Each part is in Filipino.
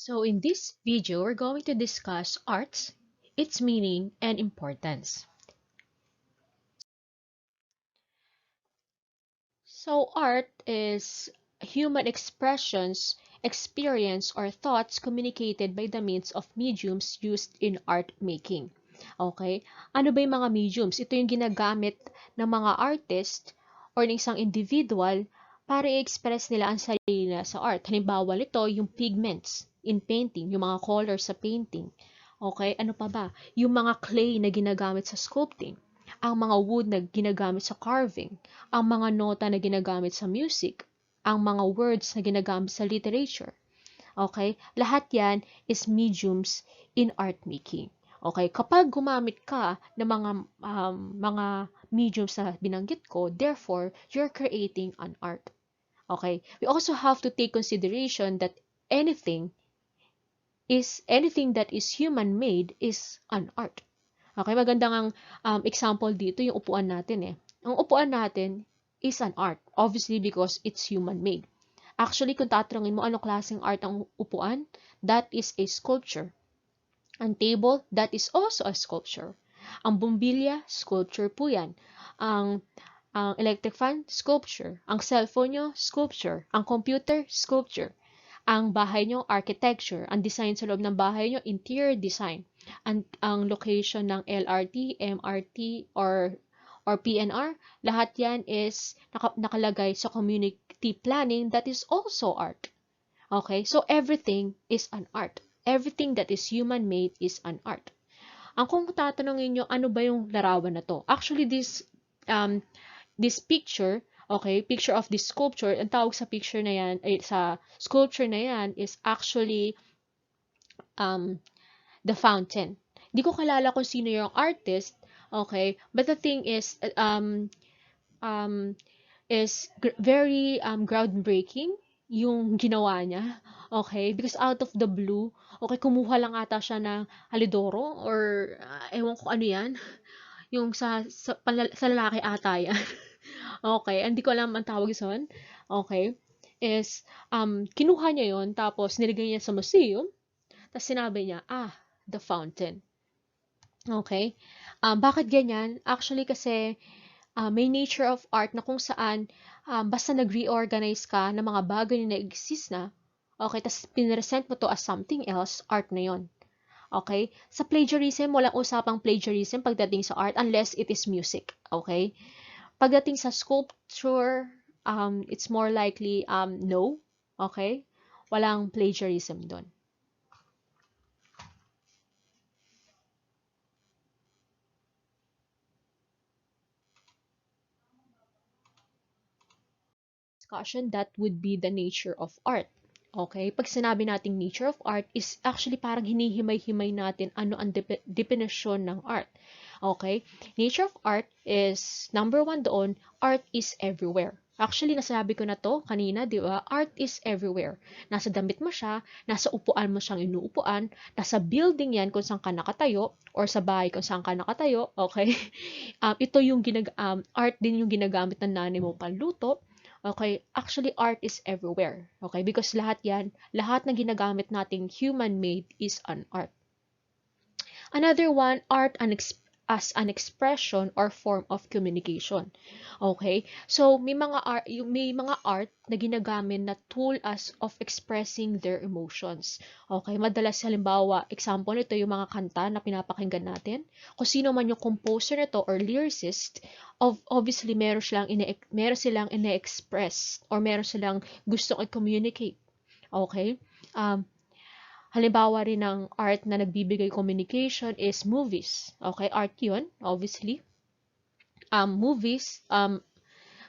So in this video, we're going to discuss arts, its meaning and importance. So art is human expressions, experience, or thoughts communicated by the means of mediums used in art making. Okay? Ano ba yung mga mediums? Ito yung ginagamit ng mga artist or ng isang individual para i-express nila ang sarili nila sa art. Halimbawa nito, yung pigments in painting, yung mga colors sa painting. Okay? Ano pa ba? Yung mga clay na ginagamit sa sculpting, ang mga wood na ginagamit sa carving, ang mga nota na ginagamit sa music, ang mga words na ginagamit sa literature. Okay? Lahat yan is mediums in art making. Okay? Kapag gumamit ka ng mga mediums na binanggit ko, therefore, you're creating an art. Okay? We also have to take consideration that anything that is human made is an art. Okay, magandang example dito yung upuan natin eh. Ang upuan natin is an art, obviously because it's human made. Actually, kung tatanungin mo ano klaseng art ang upuan, that is a sculpture. Ang table, that is also a sculpture. Ang bumbilya, sculpture po yan. Ang electric fan, sculpture. Ang cellphone nyo, sculpture. Ang computer, sculpture. Ang bahay nyo, architecture. Ang design sa loob ng bahay nyo, interior design. Ang location ng LRT, MRT, or PNR, lahat yan is nakalagay sa community planning that is also art. Okay? So, everything is an art. Everything that is human-made is an art. Ang kung tatanungin nyo, ano ba yung larawan na to? Actually, this picture, okay, picture of this sculpture, ang tawag sa picture na yan, sa sculpture na yan is actually the fountain. Hindi ko kalala kung sino yung artist, okay, but the thing um, is very groundbreaking yung ginawa niya, okay, because out of the blue, okay, kumuha lang ata siya ng halidoro or ewan ko ano yan, yung sa lalaki ata yan. Okay, hindi ko alam ang tawag doon. Okay, is kinuha niya yon tapos nilagay niya sa museum, tapos sinabi niya, the fountain. Okay? Bakit ganyan? Actually kasi may nature of art na kung saan basta nag-reorganize ka ng mga bagay na exist na, okay, tapos pinresent mo to as something else, art na yon. Okay? Sa plagiarism, walang usapang plagiarism pagdating sa art unless it is music. Okay? Pagdating sa sculpture, it's more likely no. Okay? Walang plagiarism doon. Discussion, that would be the nature of art. Okay? Pag sinabi nating nature of art is actually parang hinihimay-himay natin ano ang definition ng art. Okay? Nature of art is, number one doon, art is everywhere. Actually, nasabi ko na to kanina, di ba? Art is everywhere. Nasa damit mo siya, nasa upuan mo siyang inuupuan, nasa building yan kung saan ka nakatayo, or sa bahay kung saan ka nakatayo, okay? Ito yung art din yung ginagamit ng nanay mo panluto. Okay, actually art is everywhere. Okay, because lahat ng ginagamit nating human-made is an art. Another one, art as an expression or form of communication. Okay? So, may mga art na ginagamit na tool as of expressing their emotions. Okay? Madalas halimbawa, example nito yung mga kanta na pinapakinggan natin. Kung sino man yung composer nito or lyricist, obviously meron silang ine-express or meron silang gustong i-communicate. Okay? Halimbawa rin ng art na nagbibigay communication is movies. Okay, art yun, obviously. Movies,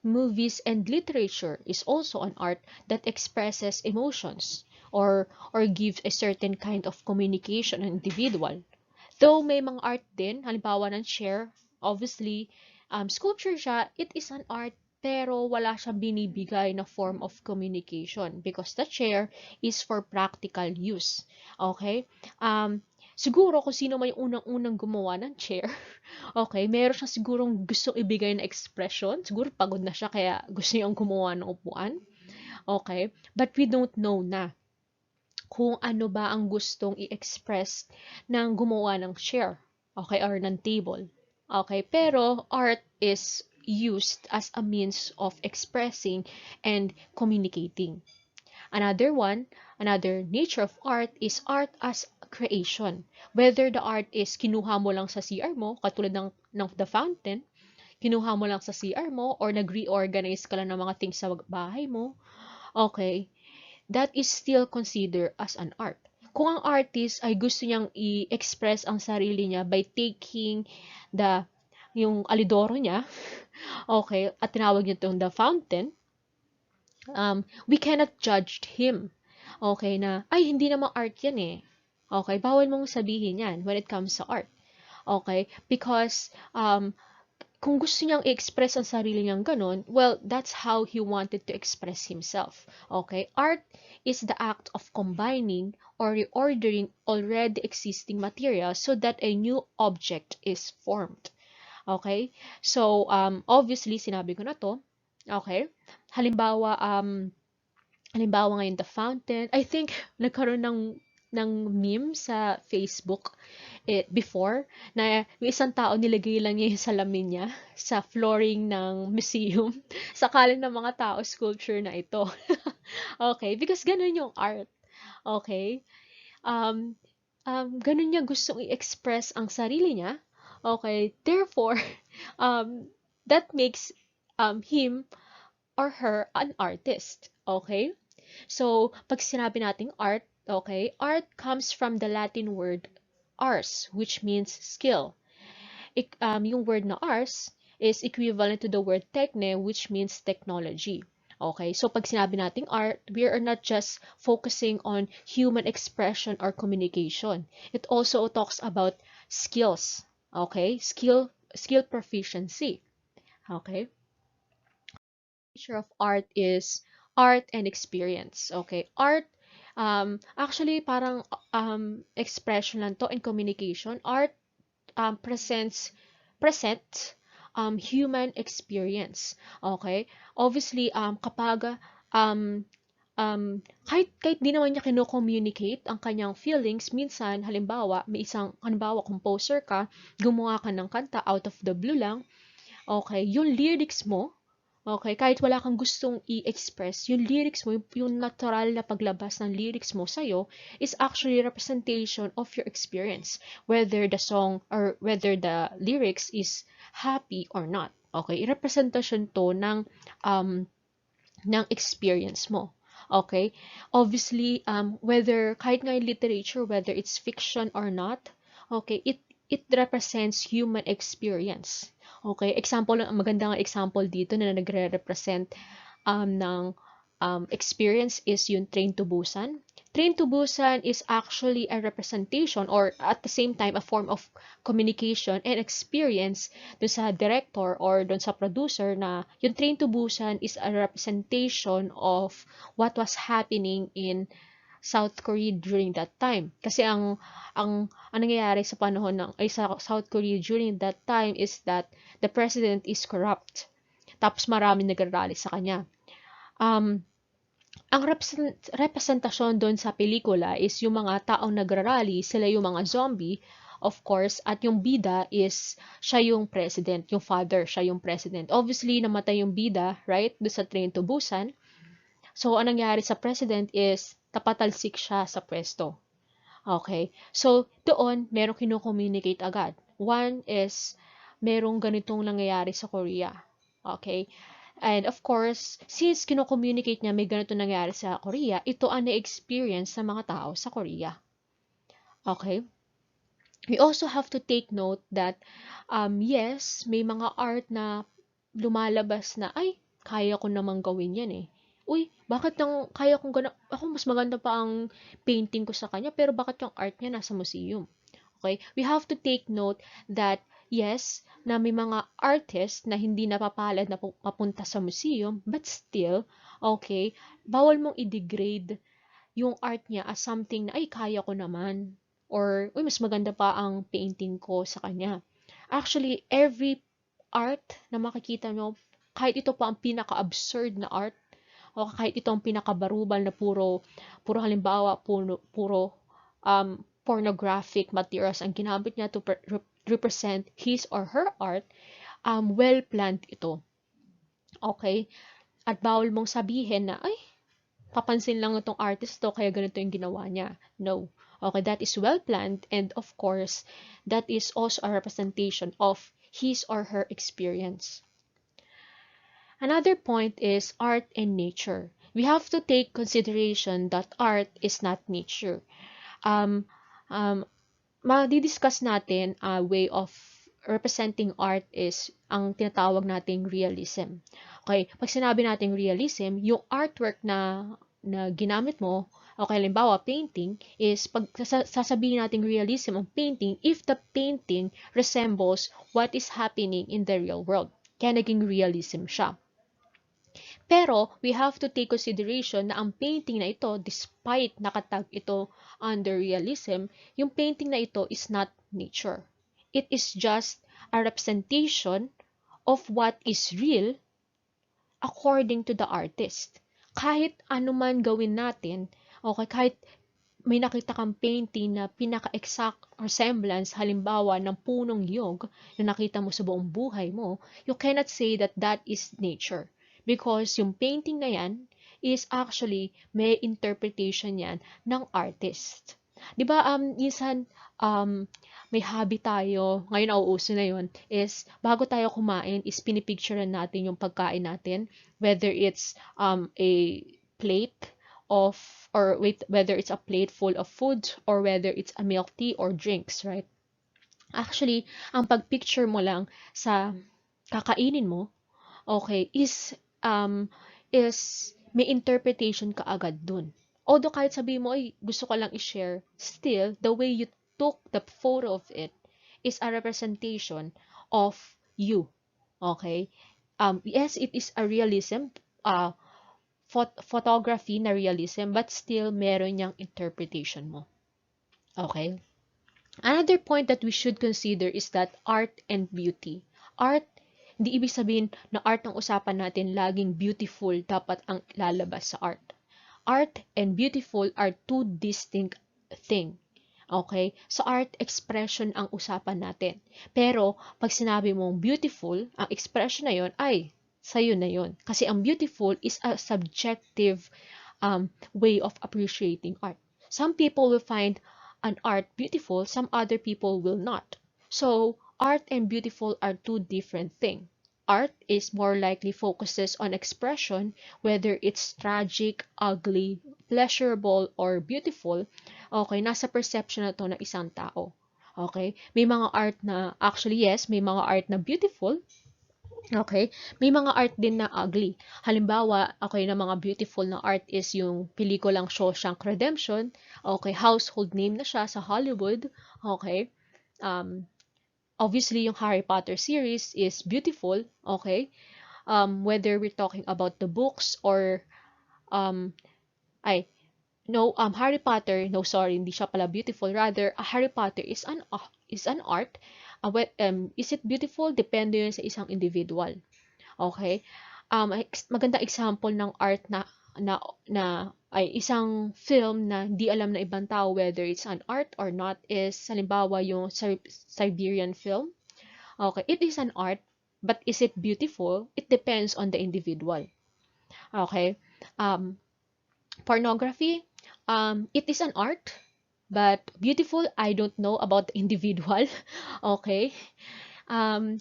movies and literature is also an art that expresses emotions or gives a certain kind of communication an individual. Though may mga art din, halimbawa ng chair, obviously, sculpture siya, it is an art pero wala siyang binibigay na form of communication because the chair is for practical use. Okay? Siguro kung sino man yung unang-unang gumawa ng chair, okay, meron siya sigurong gustong ibigay na expression. Siguro pagod na siya kaya gusto niyang gumawa ng upuan. Okay? But we don't know na. kung ano ba ang gustong i-express ng gumawa ng chair, okay, or ng table. Okay, pero art is used as a means of expressing and communicating. Another one, another nature of art is art as creation. Whether the art is kinuha mo lang sa CR mo, katulad ng The Fountain, kinuha mo lang sa CR mo, or nag-reorganize ka lang ng mga things sa bahay mo, okay, that is still considered as an art. Kung ang artist ay gusto niyang i-express ang sarili niya by taking yung alidoro niya, okay, at tinawag niya itong The Fountain, we cannot judge him. Okay, na, ay, hindi naman art yan eh. Okay, bawal mong sabihin yan when it comes to art. Okay, because kung gusto niyang i-express ang sarili niyang ganun, well, that's how he wanted to express himself. Okay? Art is the act of combining or reordering already existing material so that a new object is formed. Okay? So, obviously, sinabi ko na to. Okay? Halimbawa, ngayon, The Fountain. I think, nagkaroon ng meme sa Facebook before, na yung isang tao nilagay lang niya yung salamin niya sa flooring ng museum. Sakalan ng mga tao, sculpture na ito. Okay, because ganun yung art. Okay? Um, ganun niya gustong i-express ang sarili niya. Okay, therefore, um, that makes him or her an artist. Okay? So, pag sinabi nating art, okay, art comes from the Latin word ars, which means skill. Yung word na ars is equivalent to the word techne, which means technology. Okay, so pag sinabi nating art, we are not just focusing on human expression or communication. It also talks about skills. Okay, skill proficiency. Okay, nature of art is art and experience. Okay, art, actually parang expression lang to and communication. Art present human experience. Okay? Obviously, kapag kahit di naman niya kino-communicate ang kanyang feelings, minsan, halimbawa, composer ka, gumawa ka ng kanta out of the blue lang, okay, yung lyrics mo, okay, kahit wala kang gustong i-express, yung lyrics mo, yung natural na paglabas ng lyrics mo sa'yo, is actually representation of your experience, whether the song or whether the lyrics is happy or not. Okay, representation to ng experience mo. Okay? Obviously, whether, kahit nga in literature, whether it's fiction or not, okay, it represents human experience. Okay? Example, magandang example dito na nagre-represent ng experience is yung Train to Busan. Train to Busan is actually a representation or at the same time a form of communication and experience dun sa director or dun sa producer na yung Train to Busan is a representation of what was happening in South Korea during that time. Kasi ang nangyayari sa panahon sa South Korea during that time is that the president is corrupt. Tapos maraming nagrarally sa kanya. Ang representasyon doon sa pelikula is yung mga taong nagrarally, sila yung mga zombie, of course, at yung bida is siya yung president, yung father, siya yung president. Obviously, namatay yung bida, right, doon sa Train to Busan. So, anong nangyari sa president is tapatalsik siya sa pwesto. Okay. So, doon, merong kino-communicate agad. One is, merong ganitong nangyayari sa Korea. Okay. And of course, since kino-communicate niya may ganito nangyari sa Korea, ito ang na-experience ng mga tao sa Korea. Okay? We also have to take note that, yes, may mga art na lumalabas na, ay, kaya ko namang gawin yan eh. Uy, bakit yung kaya kong gana, ako mas maganda pa ang painting ko sa kanya, pero bakit yung art niya nasa museum? Okay? We have to take note that yes, na may mga artist na hindi napapalad na papunta sa museum, but still, okay, bawal mong i-degrade yung art niya as something na, ay, kaya ko naman. Or, uy, mas maganda pa ang painting ko sa kanya. Actually, every art na makikita nyo, kahit ito pa ang pinaka-absurd na art, o kahit itong pinakabarubal na puro halimbawa, pornographic materials ang ginamit niya to represent his or her art, well-planned ito. Okay? At bawal mong sabihin na, ay, papansin lang itong artist to, kaya ganito yung ginawa niya. No. Okay, that is well-planned, and of course, that is also a representation of his or her experience. Another point is art and nature. We have to take consideration that art is not nature. Um, um, Madidiscuss natin a way of representing art is ang tinatawag nating realism. Okay, pag sinabi nating realism, yung artwork na ginamit mo, okay, halimbawa painting, is pag sasabihin nating realism ang painting if the painting resembles what is happening in the real world. Kaya naging realism siya. Pero, we have to take consideration na ang painting na ito, despite nakatag ito under realism, yung painting na ito is not nature. It is just a representation of what is real according to the artist. Kahit ano man gawin natin, okay, kahit may nakita kang painting na pinaka-exact resemblance, halimbawa ng punong yog na nakita mo sa buong buhay mo, you cannot say that that is nature. Because yung painting na yan is actually may interpretation yan ng artist. 'Di ba minsan may hobby tayo, ngayon nauuso na yun, is bago tayo kumain is pinipicturean natin yung pagkain natin, whether it's a plate of or whether it's a plate full of food or whether it's a milk tea or drinks, right? Actually, ang pagpicture mo lang sa kakainin mo, okay, um, is may interpretation ka agad dun. Although kahit sabi mo, ay, gusto ko lang i-share, still, the way you took the photo of it is a representation of you. Okay? Yes, it is a realism, photography na realism, but still, meron niyang interpretation mo. Okay? Another point that we should consider is that art and beauty. Art, hindi ibig sabihin na art ang usapan natin laging beautiful dapat ang lalabas sa art. Art and beautiful are two distinct things. Okay? Sa art, expression ang usapan natin. Pero, pag sinabi mong beautiful, ang expression na yon ay, sa'yo na yon. Kasi ang beautiful is a subjective way of appreciating art. Some people will find an art beautiful, some other people will not. So, art and beautiful are two different things. Art is more likely focuses on expression, whether it's tragic, ugly, pleasurable, or beautiful. Okay, nasa perception na to ng isang tao. Okay? May mga art na, actually yes, may mga art na beautiful. Okay? May mga art din na ugly. Halimbawa, okay, na mga beautiful na art is yung pelikulang Shawshank Redemption. Okay, household name na siya sa Hollywood. Okay? Obviously, yung Harry Potter series is beautiful. Okay? Whether we're talking about the books or Harry Potter, no, sorry, hindi siya pala beautiful. Rather, Harry Potter is an art. Is it beautiful? Depende yun sa isang individual. Okay? Magandang example ng art ay isang film na hindi alam na ibang tao whether it's an art or not is, halimbawa, yung Siberian film. Okay, it is an art, but is it beautiful? It depends on the individual. Okay? Pornography, it is an art, but beautiful, I don't know about the individual. Okay? You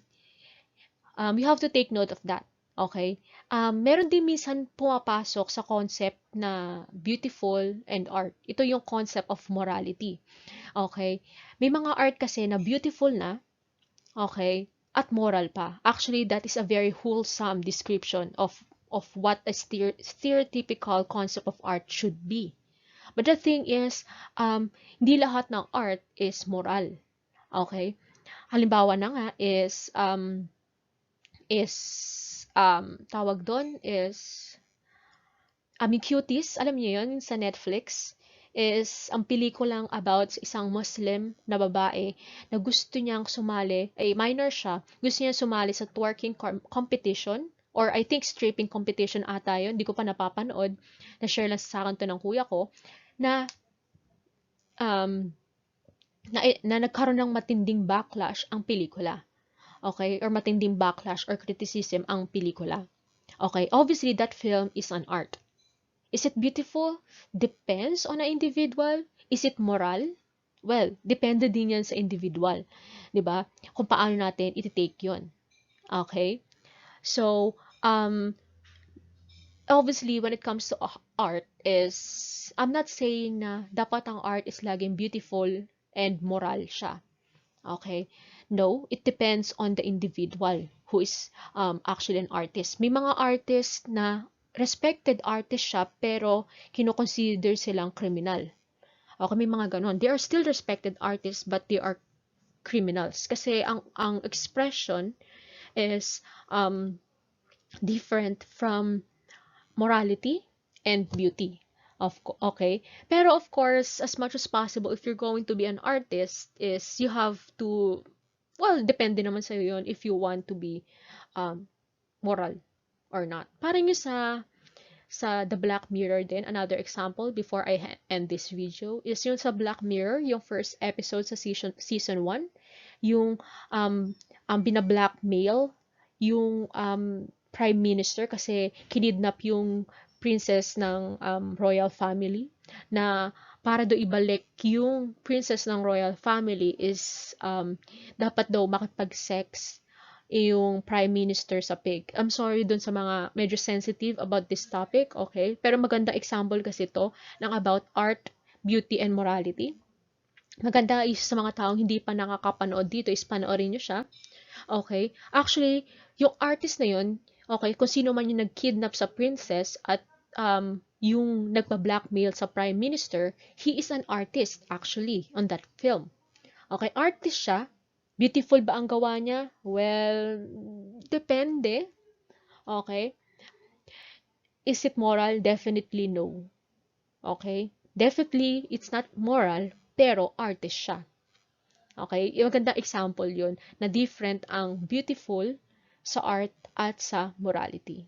have to take note of that. Okay? Meron din minsan pumapasok sa concept na beautiful and art. Ito yung concept of morality. Okay? May mga art kasi na beautiful na, okay, at moral pa. Actually, that is a very wholesome description of what a stereotypical concept of art should be. But the thing is, hindi lahat ng art is moral. Okay? Halimbawa na nga tawag doon is Cuties, alam niyo yun, sa Netflix, is ang pelikulang about sa isang Muslim na babae na gusto niyang sumali, ay minor siya, gusto niya sumali sa twerking competition, or I think stripping competition ata yun, hindi ko pa napapanood, na-share lang sa akin to ng kuya ko, na, um, na nagkaroon ng matinding backlash ang pelikula. Okay? Or matinding backlash or criticism ang pelikula. Okay? Obviously, that film is an art. Is it beautiful? Depends on an individual. Is it moral? Well, depende din yan sa individual. 'Di ba? Kung paano natin iti-take yun. Okay? So, obviously, when it comes to art is, I'm not saying na dapat ang art is laging beautiful and moral siya. Okay? No, it depends on the individual who is actually an artist. May mga artist na respected artist siya pero kino-consider silang criminal. Okay, may mga ganon. They are still respected artists but they are criminals. Kasi ang expression is different from morality and beauty. Okay? Pero of course, as much as possible, if you're going to be an artist, is you have to, well, depende naman sa'yo yun if you want to be moral or not. Parang yung sa The Black Mirror din, another example before I end this video, is yung sa Black Mirror, yung first episode sa season 1, yung binablackmail yung prime minister kasi kinidnap yung princess ng royal family, na para do ibalik yung princess ng royal family is dapat daw makipag-sex yung prime minister sa pig. I'm sorry dun sa mga medyo sensitive about this topic, okay? Pero maganda example kasi to ng about art, beauty, and morality. Maganda is sa mga taong hindi pa nakakapanood dito is panoorin nyo siya. Okay? Actually, yung artist na yun, okay, kung sino man yung nag-kidnap sa princess at yung nagpa-blackmail sa prime minister, he is an artist actually on that film. Okay, artist siya. Beautiful ba ang gawa niya? Well, depende. Okay? Is it moral? Definitely no. Okay? Definitely, it's not moral, pero artist siya. Okay? Yung maganda example yun, na different ang beautiful sa art at sa morality.